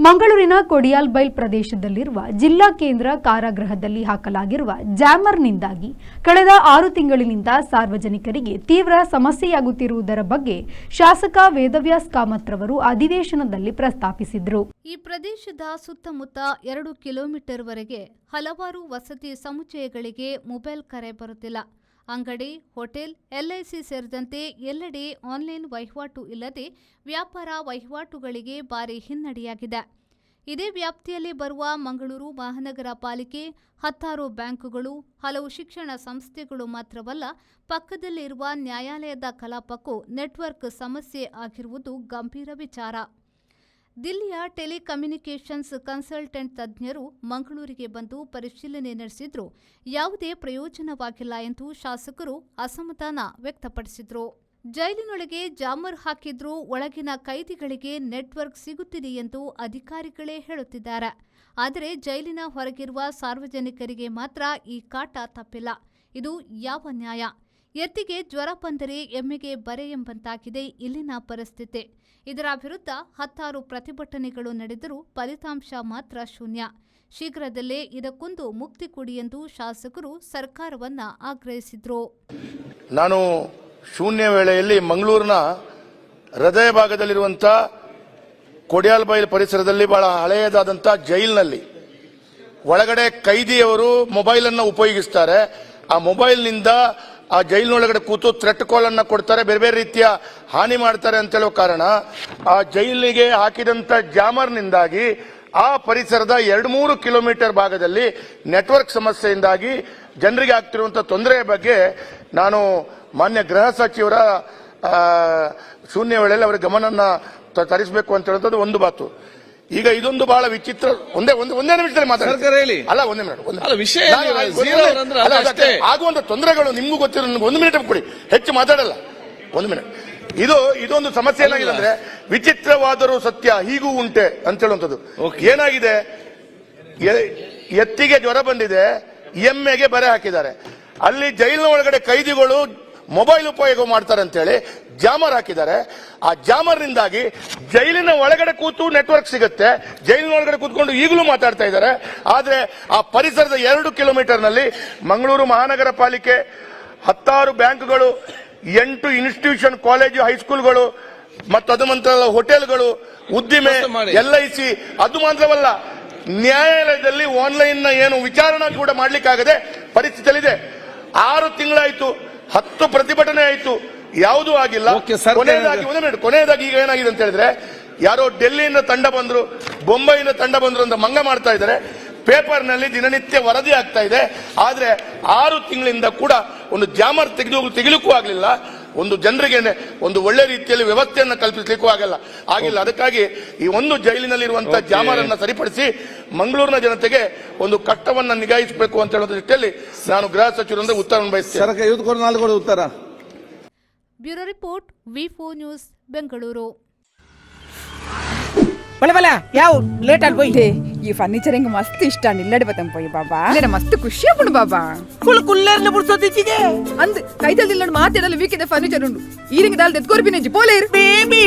ಮಂಗಳೂರಿನ ಕೊಡಿಯಾಲ್ಬೈಲ್ ಪ್ರದೇಶದಲ್ಲಿರುವ ಜಿಲ್ಲಾ ಕೇಂದ್ರ ಕಾರಾಗೃಹದಲ್ಲಿ ಹಾಕಲಾಗಿರುವ ಜಾಮರ್ನಿಂದಾಗಿ ಕಳೆದ 6 ತಿಂಗಳಿನಿಂದ ಸಾರ್ವಜನಿಕರಿಗೆ ತೀವ್ರ ಸಮಸ್ಯೆಯಾಗುತ್ತಿರುವುದರ ಬಗ್ಗೆ ಶಾಸಕ ವೇದವ್ಯಾಸ್ ಕಾಮತ್ರವರು ಅಧಿವೇಶನದಲ್ಲಿ ಪ್ರಸ್ತಾಪಿಸಿದರು. ಈ ಪ್ರದೇಶದ ಸುತ್ತಮುತ್ತ 2 ಕಿಲೋಮೀಟರ್ವರೆಗೆ ಹಲವಾರು ವಸತಿ ಸಮುಚ್ಚಯಗಳಿಗೆ ಮೊಬೈಲ್ ಕರೆ ಬರುತ್ತಿಲ್ಲ. ಅಂಗಡಿ, ಹೋಟೆಲ್, ಎಲ್ಐಸಿ ಸೇರಿದಂತೆ ಎಲ್ಲೆಡೆ ಆನ್ಲೈನ್ ವಹಿವಾಟು ಇಲ್ಲದೆ ವ್ಯಾಪಾರ ವಹಿವಾಟುಗಳಿಗೆ ಭಾರಿ ಹಿನ್ನಡೆಯಾಗಿದೆ. ಇದೇ ವ್ಯಾಪ್ತಿಯಲ್ಲಿ ಬರುವ ಮಂಗಳೂರು ಮಹಾನಗರ ಪಾಲಿಕೆ 16 ಬ್ಯಾಂಕುಗಳು, ಹಲವು ಶಿಕ್ಷಣ ಸಂಸ್ಥೆಗಳು ಮಾತ್ರವಲ್ಲ, ಪಕ್ಕದಲ್ಲಿರುವ ನ್ಯಾಯಾಲಯದ ಕಲಾಪಕ್ಕೂ ನೆಟ್ವರ್ಕ್ ಸಮಸ್ಯೆ ಆಗಿರುವುದು ಗಂಭೀರ ವಿಚಾರ. ದಿಲ್ಲಿಯ ಟೆಲಿಕಮ್ಯುನಿಕೇಷನ್ಸ್ ಕನ್ಸಲ್ಟೆಂಟ್ ತಜ್ಞರು ಮಂಗಳೂರಿಗೆ ಬಂದು ಪರಿಶೀಲನೆ ನಡೆಸಿದ್ರು. ಯಾವುದೇ ಪ್ರಯೋಜನವಾಗಿಲ್ಲ ಎಂದು ಶಾಸಕರು ಅಸಮಾಧಾನ ವ್ಯಕ್ತಪಡಿಸಿದರು. ಜೈಲಿನೊಳಗೆ ಜಾಮರ್ ಹಾಕಿದ್ರೂ ಒಳಗಿನ ಕೈದಿಗಳಿಗೆ ನೆಟ್ವರ್ಕ್ ಸಿಗುತ್ತಿದೆ ಎಂದು ಅಧಿಕಾರಿಗಳೇ ಹೇಳುತ್ತಿದ್ದಾರೆ. ಆದರೆ ಜೈಲಿನ ಹೊರಗಿರುವ ಸಾರ್ವಜನಿಕರಿಗೆ ಮಾತ್ರ ಈ ಕಾಟ ತಪ್ಪಿಲ್ಲ. ಇದು ಯಾವ ನ್ಯಾಯ? ಎತ್ತಿಗೆ ಜ್ವರ ಬಂದರೆ ಎಮ್ಮೆಗೆ ಬರೆ ಎಂಬಂತಾಗಿದೆ ಇಲ್ಲಿನ ಪರಿಸ್ಥಿತಿ. ಇದರ ವಿರುದ್ಧ 16 ಪ್ರತಿಭಟನೆಗಳು ನಡೆದರೂ ಫಲಿತಾಂಶ ಮಾತ್ರ ಶೂನ್ಯ. ಶೀಘ್ರದಲ್ಲೇ ಇದಕ್ಕೊಂದು ಮುಕ್ತಿ ಕೊಡಿ ಎಂದು ಶಾಸಕರು ಸರ್ಕಾರವನ್ನ ಆಗ್ರಹಿಸಿದರು. ನಾನು ಶೂನ್ಯ ವೇಳೆಯಲ್ಲಿ ಮಂಗಳೂರಿನ ಹೃದಯ ಭಾಗದಲ್ಲಿರುವಂತಹ ಕೊಡಿಯಾಲ್ಬೈಲ್ ಪರಿಸರದಲ್ಲಿ ಬಹಳ ಹಳೆಯದಾದಂಥ ಜೈಲಿನಲ್ಲಿ ಒಳಗಡೆ ಕೈದಿಯವರು ಮೊಬೈಲ್ ಅನ್ನು ಉಪಯೋಗಿಸ್ತಾರೆ. ಆ ಮೊಬೈಲ್ನಿಂದ ಆ ಜೈಲಿನೊಳಗಡೆ ಕೂತು ಥ್ರೆಟ್ ಕಾಲ್ ಅನ್ನು ಕೊಡ್ತಾರೆ, ಬೇರೆ ಬೇರೆ ರೀತಿಯ ಹಾನಿ ಮಾಡ್ತಾರೆ ಅಂತ ಹೇಳೋ ಕಾರಣ ಆ ಜೈಲಿಗೆ ಹಾಕಿದಂತ ಜಾಮರ್ನಿಂದಾಗಿ ಆ ಪರಿಸರದ 2-3 ಕಿಲೋಮೀಟರ್ ಭಾಗದಲ್ಲಿ ನೆಟ್ವರ್ಕ್ ಸಮಸ್ಯೆಯಿಂದಾಗಿ ಜನರಿಗೆ ಆಗ್ತಿರುವಂತಹ ತೊಂದರೆಯ ಬಗ್ಗೆ ನಾನು ಮಾನ್ಯ ಗೃಹ ಸಚಿವರ ಶೂನ್ಯ ವೇಳೆಯಲ್ಲಿ ಅವರ ಗಮನನ್ನ ತರಿಸಬೇಕು ಅಂತ ಹೇಳುವಂಥದ್ದು ಒಂದು ಮಾತು. ಈಗ ಇದೊಂದು ಬಹಳ ವಿಚಿತ್ರ. ಒಂದೇ ನಿಮಿಷದಲ್ಲಿ ಮಾತಾಡ್ತಾರೆ. ಅಲ್ಲ, ಒಂದೇ ಮಿನಿಟ್. ಆಗುವಂತ ತೊಂದರೆಗಳು ನಿಮ್ಗೂ ಗೊತ್ತಿರೋ, 1 ಮಿನಿಟ್ ಕೊಡಿ, ಹೆಚ್ಚು ಮಾತಾಡಲ್ಲ. 1 ಮಿನಿಟ್. ಇದೊಂದು ಸಮಸ್ಯೆ ಏನಾಗಿದೆ ಅಂದ್ರೆ, ವಿಚಿತ್ರವಾದರೂ ಸತ್ಯ ಹೀಗೂ ಉಂಟೆ ಅಂತ ಹೇಳುವಂಥದ್ದು. ಏನಾಗಿದೆ, ಎತ್ತಿಗೆ ಜ್ವರ ಬಂದಿದೆ, ಎಮ್ಮೆಗೆ ಬರೆ ಹಾಕಿದ್ದಾರೆ. ಅಲ್ಲಿ ಜೈಲಿನ ಒಳಗಡೆ ಕೈದಿಗಳು ಮೊಬೈಲ್ ಉಪಯೋಗ ಮಾಡ್ತಾರೆ ಅಂತ ಹೇಳಿ ಜಾಮರ್ ಹಾಕಿದ್ದಾರೆ. ಆ ಜಾಮರ್ನಿಂದಾಗಿ ಜೈಲಿನ ಒಳಗಡೆ ಕೂತು ನೆಟ್ವರ್ಕ್ ಸಿಗುತ್ತೆ, ಜೈಲಿನ ಒಳಗಡೆ ಕೂತ್ಕೊಂಡು ಈಗಲೂ ಮಾತಾಡ್ತಾ ಇದ್ದಾರೆ. ಆದ್ರೆ ಆ ಪರಿಸರದ 2 ಕಿಲೋಮೀಟರ್ನಲ್ಲಿ ಮಂಗಳೂರು ಮಹಾನಗರ ಪಾಲಿಕೆ, 16 ಬ್ಯಾಂಕ್ಗಳು, 8 ಇನ್ಸ್ಟಿಟ್ಯೂಷನ್, ಕಾಲೇಜು, ಹೈಸ್ಕೂಲ್ಗಳು ಮತ್ತು ಅದು ನಂತರ ಹೋಟೆಲ್ಗಳು, ಉದ್ದಿಮೆ, ಎಲ್ಐಸಿ, ಅದು ಮಾತ್ರವಲ್ಲ ನ್ಯಾಯಾಲಯದಲ್ಲಿ ಆನ್ಲೈನ್ ಏನು ವಿಚಾರಣೆ ಕೂಡ ಮಾಡ್ಲಿಕ್ಕಾಗದೆ ಪರಿಸ್ಥಿತಿಯಲ್ಲಿದೆ. 6 ತಿಂಗಳಾಯ್ತು, 10 ಪ್ರತಿಭಟನೆ ಆಯ್ತು, ಯಾವುದೂ ಆಗಿಲ್ಲ. ಕೊನೆಯದಾಗಿ ಈಗ ಏನಾಗಿದೆ ಅಂತ ಹೇಳಿದ್ರೆ, ಯಾರೋ ಡೆಲ್ಲಿಯಿಂದ ತಂಡ ಬಂದ್ರು, ಬೊಂಬೈಯಿಂದ ತಂಡ ಬಂದ್ರು ಅಂತ ಮಂಗ ಮಾಡ್ತಾ ಇದ್ದಾರೆ. ಪೇಪರ್ನಲ್ಲಿ ದಿನನಿತ್ಯ ವರದಿ ಆಗ್ತಾ ಇದೆ. ಆದ್ರೆ 6 ತಿಂಗಳಿಂದ ಕೂಡ ಒಂದು ಜಾಮರ್ ತೆಗಿಲಿಕ್ಕೂ ಆಗಲಿಲ್ಲ. ಒಂದು ಜನರಿಗೆ ಒಂದು ಒಳ್ಳೆ ರೀತಿಯಲ್ಲಿ ವ್ಯವಸ್ಥೆಯನ್ನು ಕಲ್ಪಿಸಲಿಕ್ಕೂ ಆಗಿಲ್ಲ. ಅದಕ್ಕಾಗಿ ಈ ಒಂದು ಜೈಲಿನಲ್ಲಿರುವಂತಹ ಜಾಮರನ್ನು ಸರಿಪಡಿಸಿ ಮಂಗಳೂರಿನ ಜನತೆಗೆ ಒಂದು ಕಷ್ಟವನ್ನು ನಿಗಾಯಿಸಬೇಕು ಅಂತ ಹೇಳೋದ್ರ ಜೊತೆಯಲ್ಲಿ ನಾನು ಗೃಹ ಸಚಿವರಿಂದ ಉತ್ತರವನ್ನು ಬಯಸ್ತೇನೆ. Bureau report, V4 news, Bengaluru. ಯಾವ ಲೇಟ್ ಆಗಿ పోయి ఈ ఫర్నిచర్ ఇంక మస్తు ఇష్టాన్ని ఇల్లడి పోతాం పోయి బాబా నేను మస్తు ಖುಷಿ ಅಪ್ಪಡು ಬಾಬಾ ಕುಲ್ಲರ್ಲೆ ಬುಡ್ಸೋದಿಚ್ಚಿಗೆ ಅಂದ್ ಕೈದಲ್ಲಿ ಇಲ್ಲಡ್ ಮಾತಾಡಲು ವೀಕಿದೆ ಫರ್ನಿಚರ್ ಉಂಡು ಈರಿಂಗ್ ದಾಲ್ ತೆತ್ಕೋರ್ಪಿ ನೆಂಜಿ ಪೋಲೇರು ಬೇಬಿ